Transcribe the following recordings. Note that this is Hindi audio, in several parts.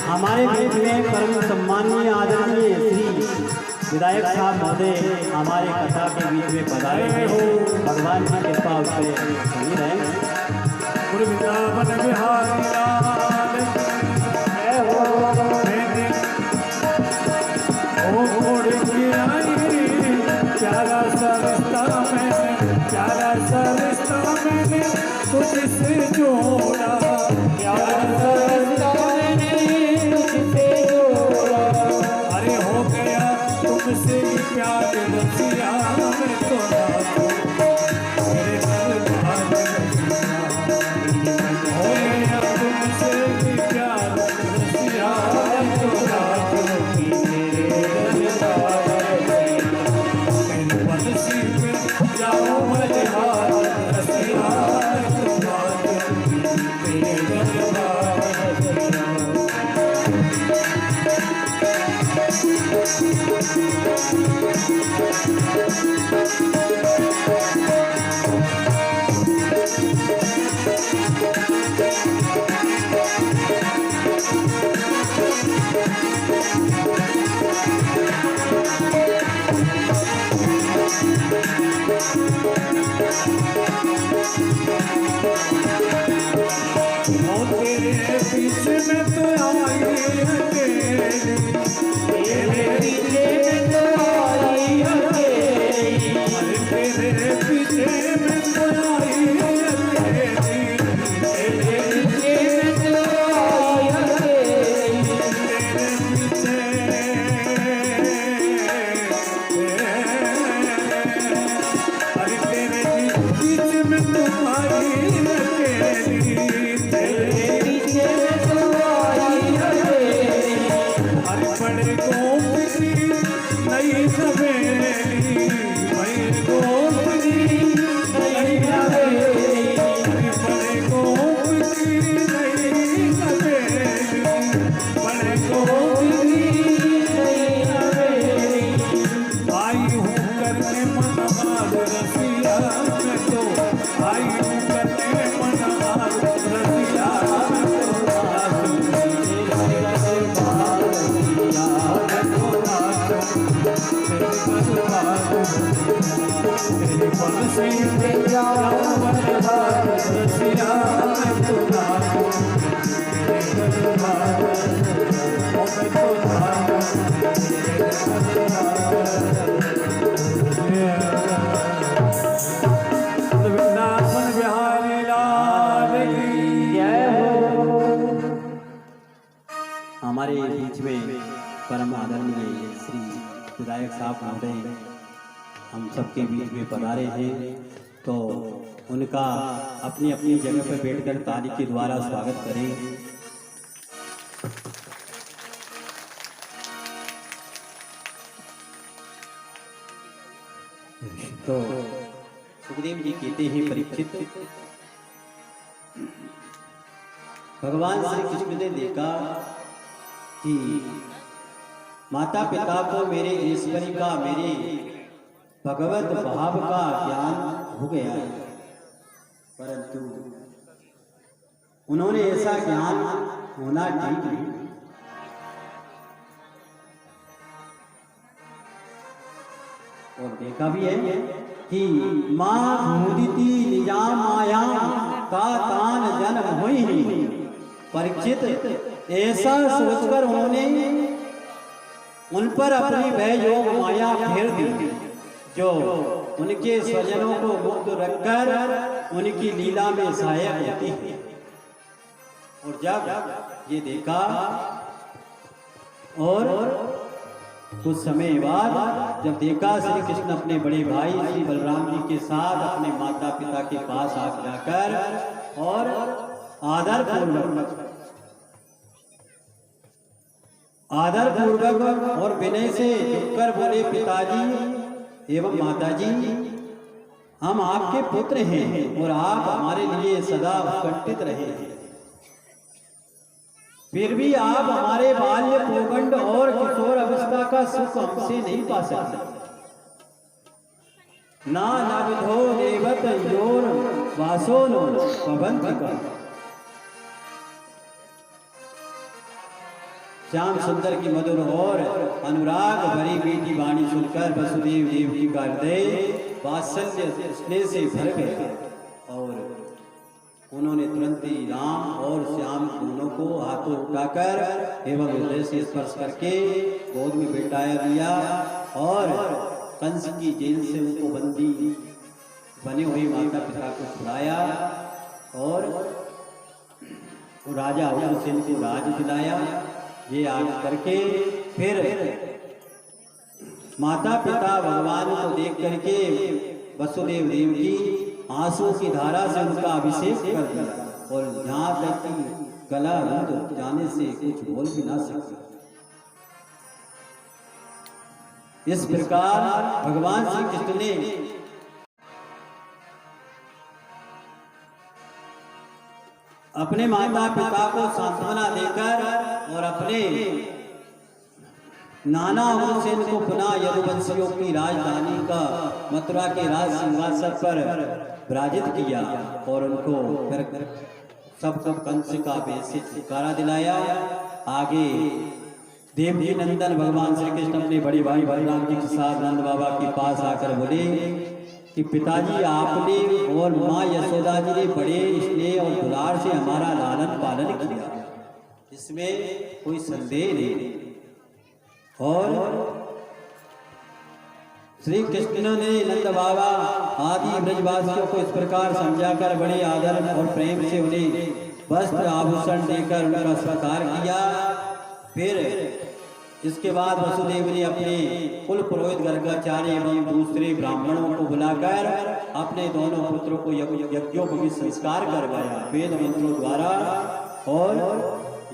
हमारे बीच में परम सम्मानीय आदरणीय श्री विधायक साहब महोदय हमारे कथा के बीच में पधारे हैं। भगवान की कृपा उस पर बनी रहे। वृंदावन बिहारी लाल ओ मोड़ के आई प्यारा सा रिश्ता मैंने, प्यारा सा रिश्ता मैंने तुझसे जोड़ा, प्यारा सा रिश्ता मैंने तुझसे जोड़ा। अरे हो गया तुमसे प्यार रसिया मैं तो नाचूं मेरे दरबार में। हो गया तुमसे प्यार रसिया मैं तो नाचूं मेरे दरबार में। मेरे बंसी पे जाओ मल्हार रसिया मैं तो नाचूं मेरे दरबार में। तेरे बीच में तो आई अकेली, तेरे पीछे में तो आई अकेली, तेरे पीछे में तो आई अकेली, तेरे पीछे में तो आई अकेली, तेरे पीछे अरे तेरे बीच में तो आई अकेली, बड़े गोप की नई सवेली, बड़े गोप की नई सवेली, बड़े गोप की नई सवेली, बड़े गोप की नई सवेली। आई हूँ करने मनमार रसिया मैं तो, आई हूँ करने मनमार रसिया मैं तो। तेरे बंसी पे जाओ मल्हार रसिया मैं तो नाचूं मेरे दरबार में। ओ मैं तो नाचूं मेरे दरबार में। वृंदावन बिहारी लाल की जय हो। हमारे बीच में परम आदरणीय श्री विधायक साहब महोदय हम सबके बीच में पधारे हैं, तो उनका अपनी अपनी जगह पर बैठकर ताली के द्वारा स्वागत करें। तो सुखदेव जी कहते हैं, परीक्षित भगवान श्री कृष्ण ने देखा कि माता पिता को मेरे ईश्वरी का, मेरे भगवत भाव का ज्ञान हो गया है, परंतु उन्होंने ऐसा ज्ञान होना ठीक नहीं। और देखा भी है कि माँ मुदिति निजाम आया का तान जन्म हुई ही। परीक्षित ऐसा सोचकर उन्होंने उन पर अपनी भय योग माया फेर दी, जो उनके स्वजनों को मुक्त रखकर उनकी लीला में सहायक होती है। और जब ये देखा और कुछ समय बाद जब देखा श्री कृष्ण अपने बड़े भाई श्री बलराम जी के साथ अपने माता पिता के पास आ जाकर और आदर पूर्वक और विनय से झुककर बोले, पिताजी एवं माताजी, हम आपके पुत्र हैं और आप हमारे लिए सदा उत्कंठित रहे हैं। फिर भी आप हमारे बाल्य पौगंड और किशोर अवस्था का सुख हमसे नहीं पा सकते। ना नवधो देवत योर वासो नो पवंतिका। श्याम सुंदर की मधुर और अनुराग भरी मीठी वाणी सुनकर वसुदेव देव जी का हृदय वात्सल्य स्नेह से भर गया और उन्होंने तुरंत ही राम और श्याम दोनों को हाथों उठाकर एवं हृदय से स्पर्श करके गोद में बिठाया दिया और कंस की जेल से उनको बंदी बने हुए माता पिता को छुड़ाया और राजा उग्रसेन को राज दिलाया। ये आग करके फिर माता पिता भगवान को देख करके वसुदेव देव जी आंसू की धारा से उनका अभिषेक कर दिया और जहां तक कि गला रुंध जाने से कुछ बोल भी ना सके। इस प्रकार भगवान श्री कृष्ण ने अपने माता पिता को सांत्वना देकर और अपने नाना उग्रसेन को पुनः यदुवंशियों की राजधानी का मथुरा के राज सिंहासन पर विराजित किया और उनको फिर सबको कंस का वेश छुटकारा दिलाया। आगे देवकी नंदन भगवान श्री कृष्ण अपने बड़े भाई बलराम जी के साथ नंद बाबा के पास आकर बोले कि पिताजी, आपने और माँ यशोदा जी ने बड़े स्नेह और दुलार से हमारा लालन पालन किया, इसमें कोई संदेह नहीं। और श्री कृष्ण ने नंद बाबा आदि ब्रजवासियों को इस प्रकार समझाकर बड़े आदर और प्रेम से उन्हें वस्त्र आभूषण देकर उनका सत्कार किया। फिर इसके बाद वसुदेव ने अपने कुल पुरोहित गर्गाचार्य एवं दूसरे ब्राह्मणों को बुलाकर अपने दोनों पुत्रों को यज्ञोपवीत संस्कार करवाया वेद मंत्रों द्वारा। और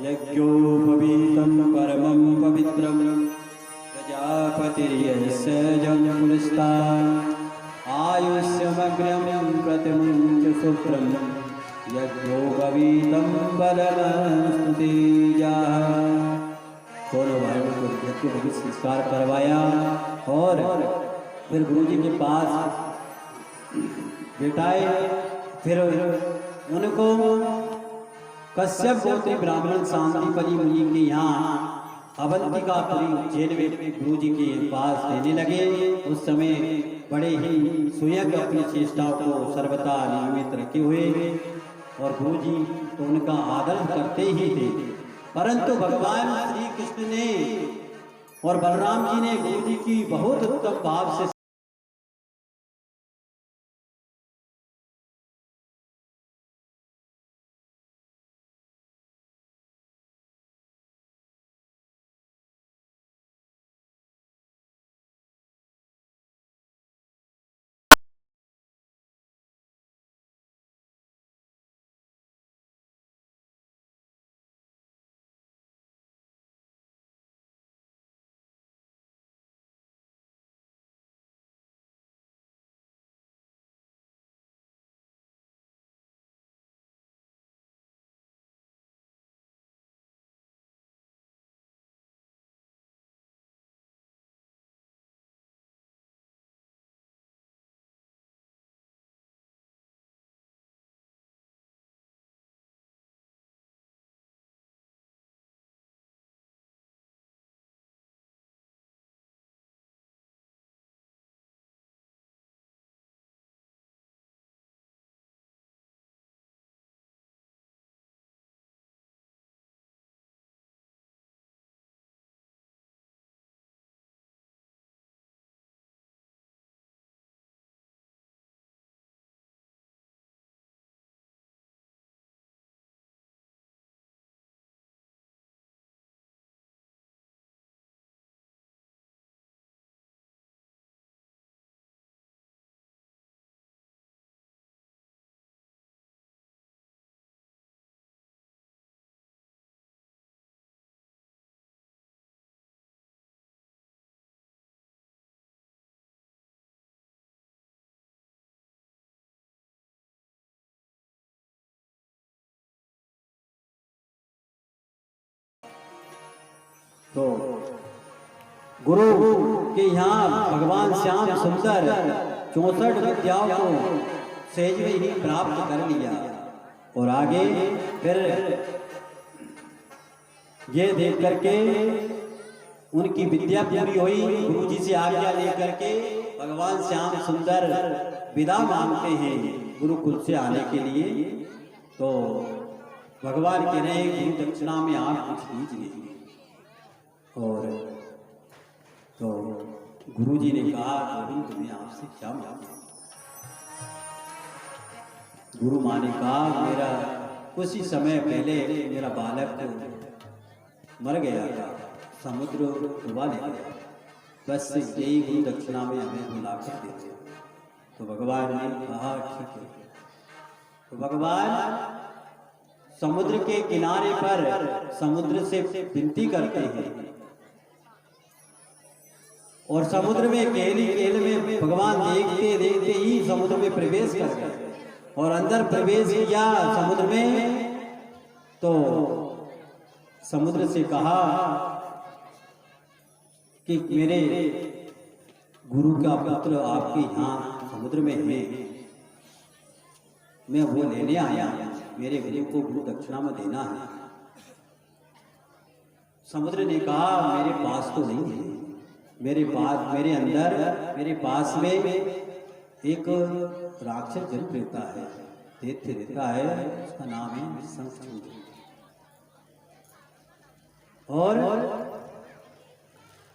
यज्ञोपवीतं परमं पवित्रं प्रजापतिर्यस्यं पुरस्तात् आयुष्यमग्र्यं प्रतिमुञ्च सूत्रं यज्ञोपवीतं बलमस्तु तेजाः। दोनों भाइयों को यज्ञोपवीत संस्कार करवाया और फिर गुरु जी के पास बिठाए। फिर उनको कश्यप गोत्री ब्राह्मण शांतिपति मुनि के यहाँ अवंतिकापुरी उज्जैन में गुरु जी के पास देने लगे। उस समय बड़े ही सुयज्ञ अपनी चेष्टाओं को सर्वथा नियमित रखे हुए और गुरु जी तो उनका आदर करते ही थे, परंतु भगवान श्री कृष्ण ने और बलराम जी ने गुरु जी की बहुत उत्तम भाव से तो गुरु के यहाँ भगवान श्याम सुंदर 64 विद्याओं को सहज में ही प्राप्त कर लिया। और आगे फिर ये देख करके उनकी विद्या पूरी हुई। गुरु जी से आज्ञा लेकर के भगवान श्याम सुंदर विदा मांगते हैं गुरुकुल से आने के लिए। तो भगवान कह रहे हैं गुरु दक्षिणा में आप कुछ लीजिए। और तो गुरु जी ने कहा गोविंद तुम्हें आपसे क्या मांगना। गुरु माँ ने कहा मेरा कुछ ही समय पहले मेरा बालक मर गया था, समुद्र डुबा ले गया, बस यही गुरु दक्षिणा में हमें बुला कर देते। तो भगवान ने कहा ठीक है। तो भगवान समुद्र के किनारे पर समुद्र से विनती करते हैं और समुद्र में केली केल में भगवान देखते देखते ही समुद्र में प्रवेश कर गए और अंदर प्रवेश किया समुद्र में। तो समुद्र से कहा कि मेरे गुरु का पुत्र आपके यहाँ समुद्र में है, मैं वो लेने आया, मेरे गुरु को गुरु दक्षिणा में देना है। समुद्र ने कहा मेरे पास तो नहीं है, मेरे पास में एक राक्षस जन रहता है, दैत्य रहता है, उसका नाम है शंखचूड। और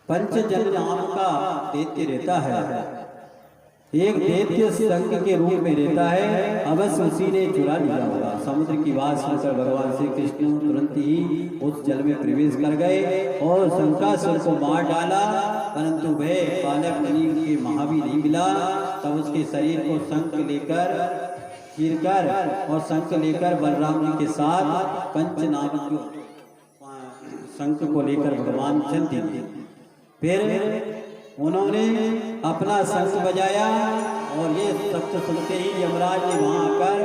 पंचजन नाम का दैत्य रहता है, एक दैत्य संघ के रूप में रहता है, अवश्य उसी ने चुरा लिया होगा। समुद्र की बात सुनकर भगवान श्री कृष्ण तुरंत ही उस जल में प्रवेश कर गए और शंखासुर को मार डाला, परंतु वह बालक नील के महावीर नहीं मिला। तब उसके शरीर को शंख लेकर चीरकर और शंख लेकर बलराम जी के साथ पंचनाम शंख को लेकर भगवान चल दिए। फिर उन्होंने अपना शंख बजाया और ये शब्द सुनते ही यमराज ने वहां आकर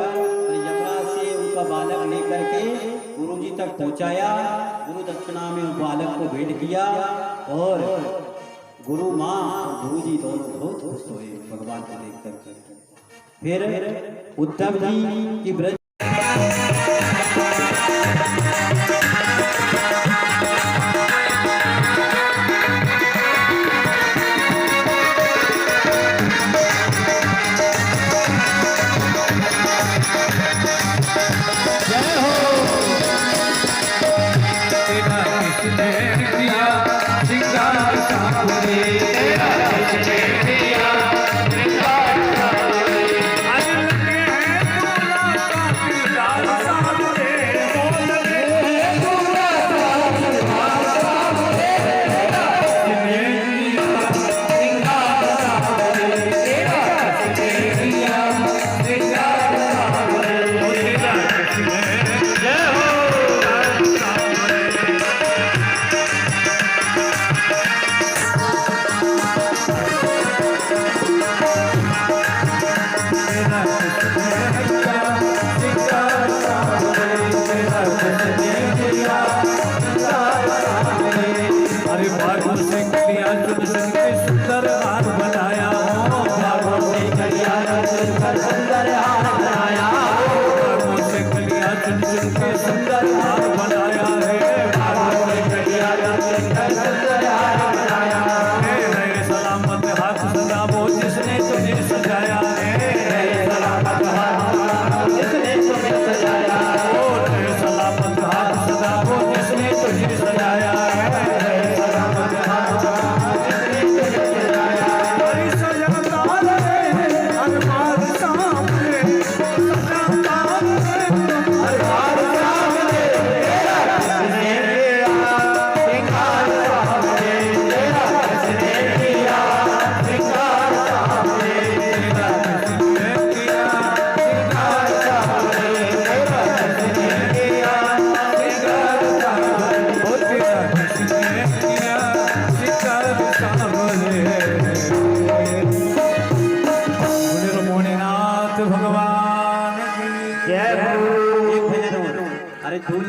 यमराज से उनका बालक लेकर के गुरु जी तक पहुंचाया। गुरु दक्षिणा में उस बालक को भेंट किया और गुरु माँ गुरु जी दोनों बहुत खुश हुए भगवान को देख कर। फिर उद्धव जी की ब्रज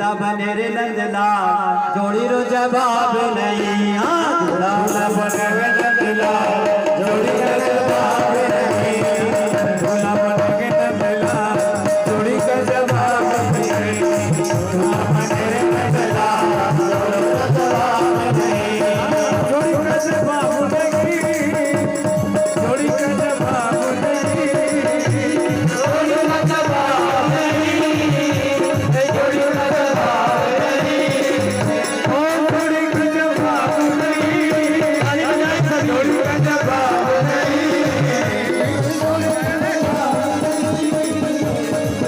दुल्हा बने रे नंदलाल जोड़ी रो जवाब नहीं हाँ दुल्हा बने वे नंदलाल जोड़ी का जवाब नहीं दूल्हा बने वे नंदलाल जोड़ी का जवाब नहीं दूल्हा बने वे नंदलाल जोड़ी का जवाब नहीं जोड़ी का जवाब नहीं जोड़ी का जवाब नहीं जोड़ी का जवाब नहीं जोड़ी का जवाब नहीं ओ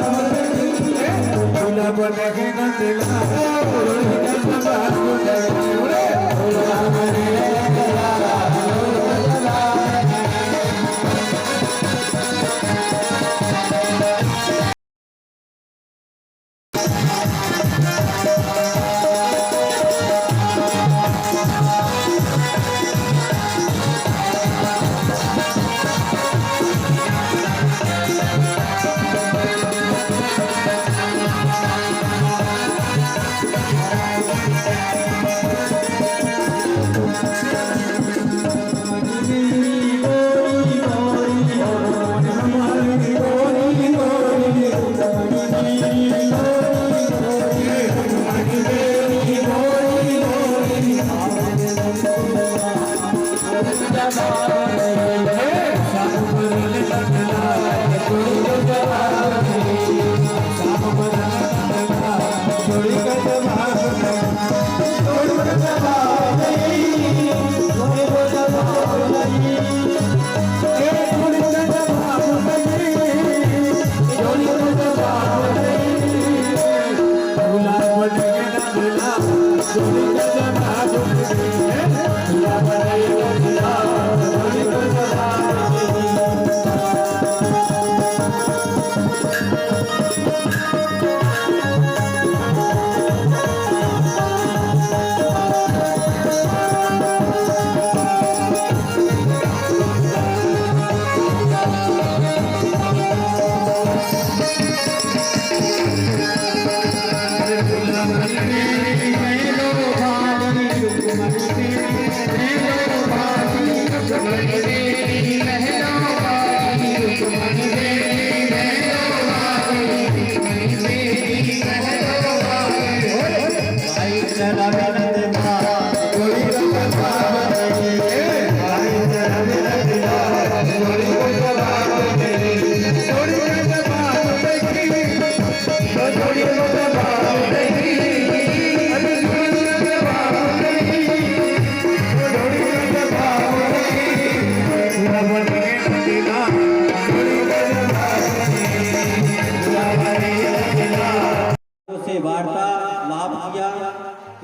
जोड़ी का जवाब नहीं जोड़ी का जवाब दूल्हा बने वे नंदलाल जोड़ी का जवाब नहीं दूल्हा बने वे से वार्तालाप किया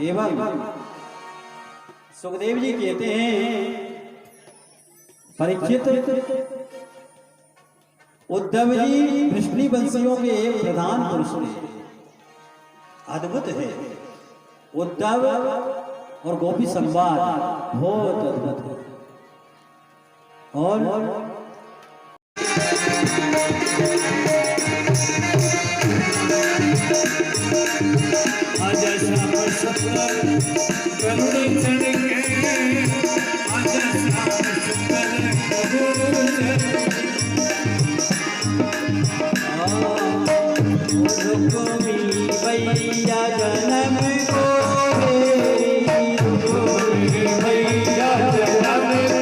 एवं सुखदेव जी कहते हैं परीक्षित उद्धव जी वृष्णि वंशियों के एक प्रधान पुरुष थे अद्भुत है उद्धव और गोपी संवाद बहुत अद्भुत है और आजा श्याम सुंदर करुण चढ़ के आजा श्याम सुंदर करुण भैया जन्म को भैया जन्म को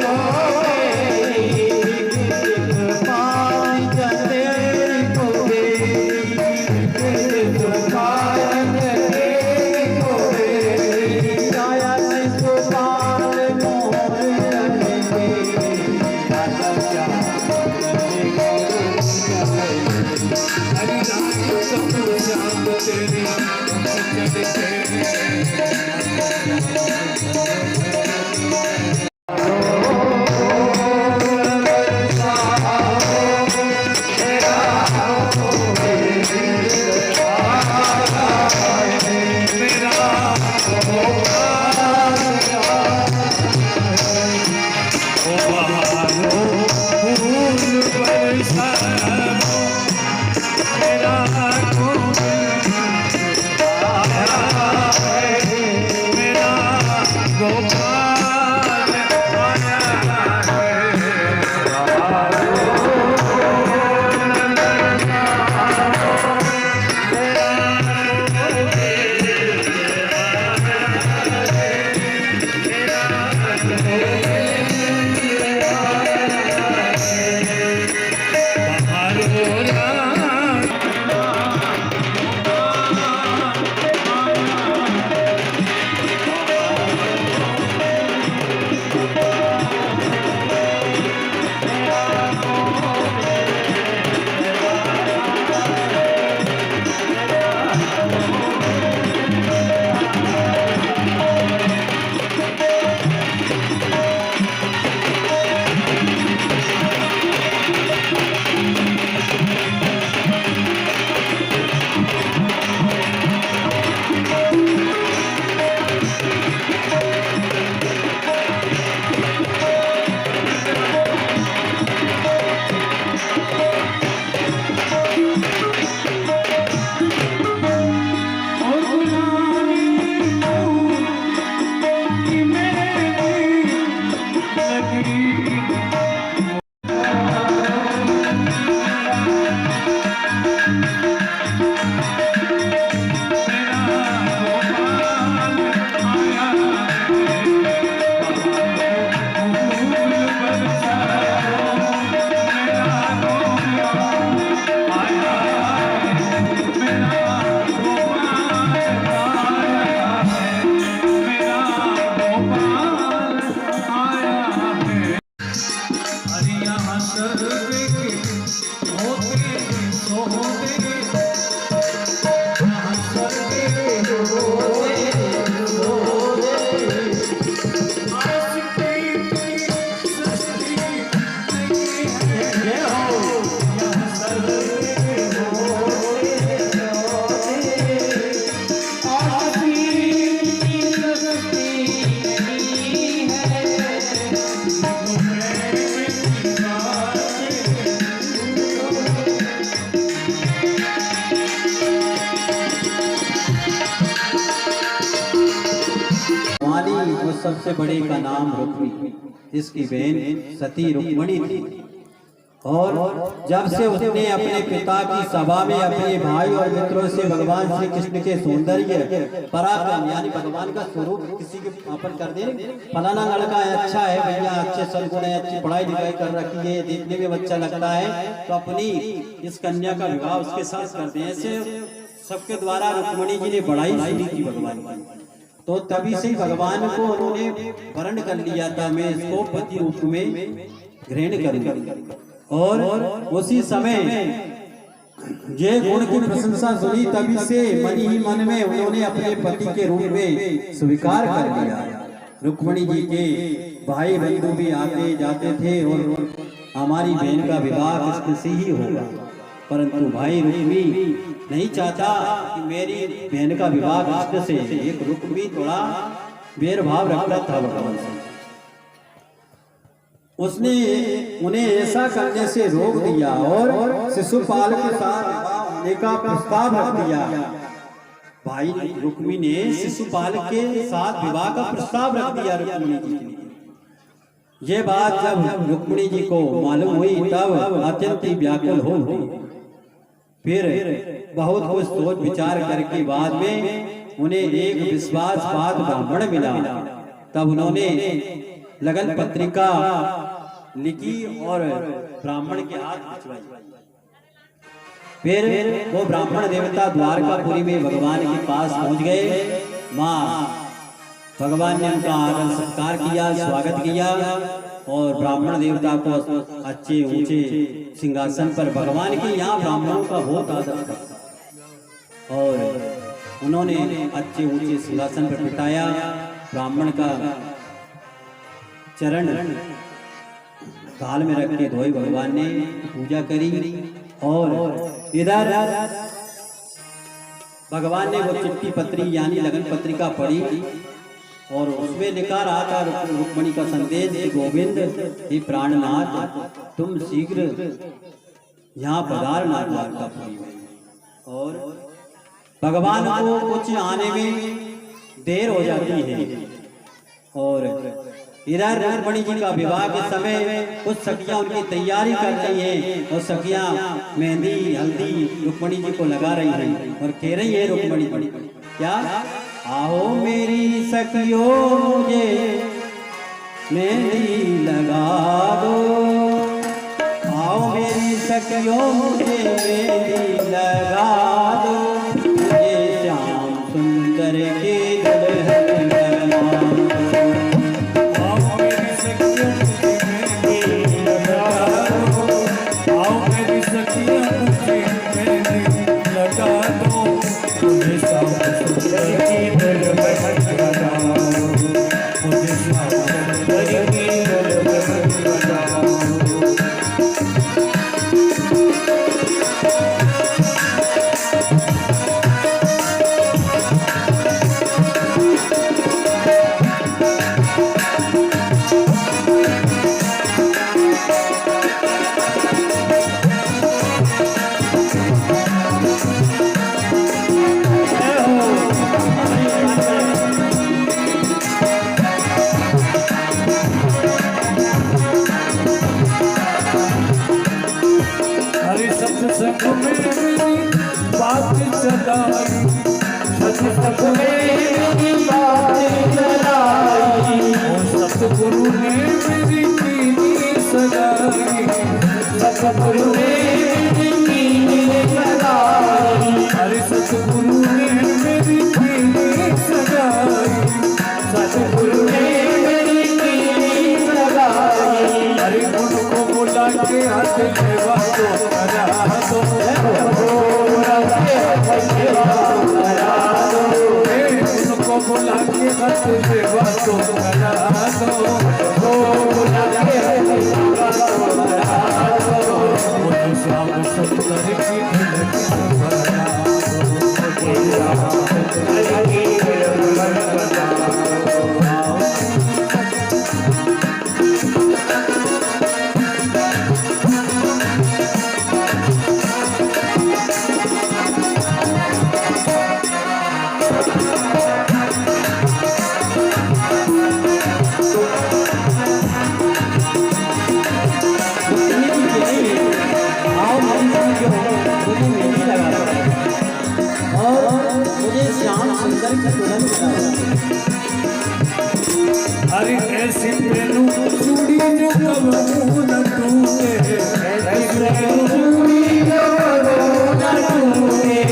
सबसे बड़े का नाम रुक्मी, इसकी बहन सती रुक्मणी थी। और जब से उसने अपने पिता की सभा में अपने भाई और मित्रों से भगवान श्री कृष्ण के सौंदर्य पराक्रम यानी भगवान का स्वरूप किसी के अपन कर दे, फलाना लड़का है, अच्छा है भैया, अच्छे सद्गुण है, अच्छी पढ़ाई लिखाई कर रखी है, देखने में अच्छा लगता है, तो अपनी इस कन्या का विवाह उसके साथ कर दे। ऐसे सबके द्वारा रुक्मणी जी ने बड़ाई सुनी थी भगवान की। तो तभी से भगवान को उन्होंने वर्ण कर लिया था, मैं इसको पति रूप में ग्रहण करूंगा। और उसी समय ये गुण की प्रशंसा सुनी, तभी से मन ही मन में उन्होंने अपने पति के रूप में स्वीकार कर लिया। रुक्मणी जी के भाई बंधु भी आते जाते थे और हमारी बहन का विवाह कृष्ण से ही होगा, परंतु भाई रुक्मी नहीं चाहता कि मेरी बहन का विवाह कृष्ण से। एक रुक्मी थोड़ा भेदभाव रखता था भगवान से, उसने उन्हें ऐसा करने से रोक दिया और शिशुपाल के साथ विवाह होने का प्रस्ताव रख दिया। भाई रुक्मी ने शिशुपाल के साथ विवाह का प्रस्ताव रख दिया रुक्मिणी जी के लिए। ये बात जब रुक्मिणी जी को मालूम हुई तब अत्यंत ही व्याकुल हो गई। फिर बहुत कुछ सोच विचार करके बाद में उन्हें एक विश्वासपात ब्राह्मण मिला, तब उन्होंने लगन पत्रिका लिखी और ब्राह्मण के हाथ भिजवाई। फिर वो ब्राह्मण देवता द्वारकापुरी में भगवान के पास पहुंच गए। मां भगवान ने उनका आदर सत्कार किया, स्वागत किया और ब्राह्मण देवता को अच्छे ऊंचे सिंहासन पर, भगवान के यहाँ ब्राह्मणों का बहुत आदर था और उन्होंने अच्छे ऊंचे सिंहासन पर बिठाया। ब्राह्मण का चरण थाल में रख के धोई, भगवान ने पूजा करी और इधर भगवान ने वो चिट्ठी पत्री यानी लगन पत्रिका पढ़ी और उसमें लिखा रहा था रुक्मणी का संदेश, गोविंद हे प्राणनाथ, तुम शीघ्र यहाँ पधारना द्वारकापुरी में। और भगवान को कुछ आने में देर हो जाती है, और इधर रुक्मणी जी का विवाह के समय कुछ सखियां उनकी तैयारी कर रही हैं और सखियां मेहंदी हल्दी रुक्मणी जी को लगा रही हैं और कह रही है रुक्मणी जी क्या, आओ मेरी सखियों मुझे मेहंदी लगा दो, आओ मेरी सखियों मुझे मेहंदी लगा दो, मुझे श्याम सुंदर के दुल्हन बना दो। आओ मेरी सखियों मुझे मेहंदी लगा दो, आओ मेरी सखियों मुझे मेहंदी लगा दो, मुझे श्याम सुंदर की दुल्हन बना दो, मुझे श्याम सुंदर की दुल्हन बना दो। हरि सत्संग में मेरी बात चलाई, सत्संग में मेरी बात चलाई, और सतगुरु ने मेरी कीनी सगाई, सतगुरु ने मेरी कीनी सगाई, हरि सतगुरु ने मेरी कीनी सगाई, सतगुरु ने मेरी कीनी सगाई, हरि उनको बुला के हाथ लेवा तो करा दो, बुला के हाथ लेवा तो करा दो, उनको बुला के हाथ लेवा तो करा दो, बुला के हाथ लेवा तो करा दो, मुझे श्याम सुंदर की दुल्हन बना दो, मुझे श्याम सुंदर की दुल्हन बना दो। आओ मेरी सखियों मुझे मेहंदी लगा दो और मुझे श्याम सुंदर की दुल्हन बना दो। हरि ऐसी पहनू चूड़ी जो कबू न टूटे, ऐसी पहनू चूड़ी जो कबू न टूटे।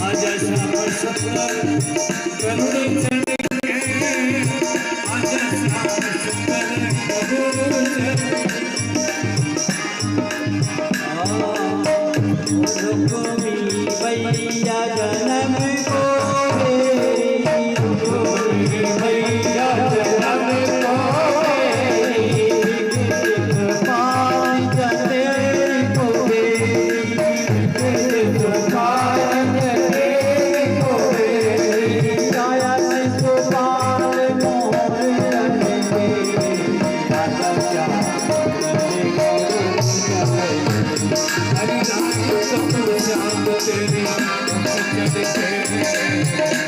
आजा श्याम सुंदर करुणे चढ़े, आजा श्याम सुंदर करुणे रुक्मी भैया जन्म को मेरी, रुक्मी भैया जन्म को मेरी, पाँच तेरी को मेरी, पाँच तेरी को मेरी, गाया को पाल मोर रंगे, तेरी मुझ चढ़ के